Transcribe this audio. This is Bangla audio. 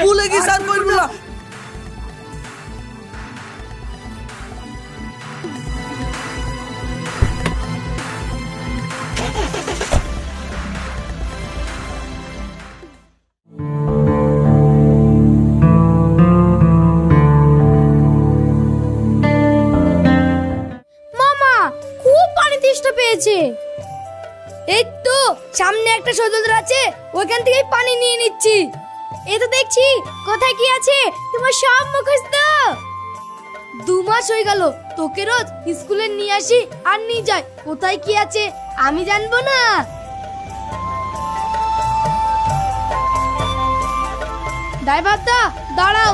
ভুলে গেছি আর করবো না। মামা খুব পানি তেষ্টা পেয়েছে। এই তো সামনে একটা সজলদার আছে, ওখান থেকেই পানি নিয়ে নিচ্ছি। এই তো দেখছি কোথায় কি আছে তোমার সব মুখস্থ। 2 মাস হয়ে গেল তোকে রোজ স্কুলে নিয়ে আসি আর নিয়ে যাই, কোথায় কি আছে আমি জানবো না? ড্রাইভার দা দাঁড়াও।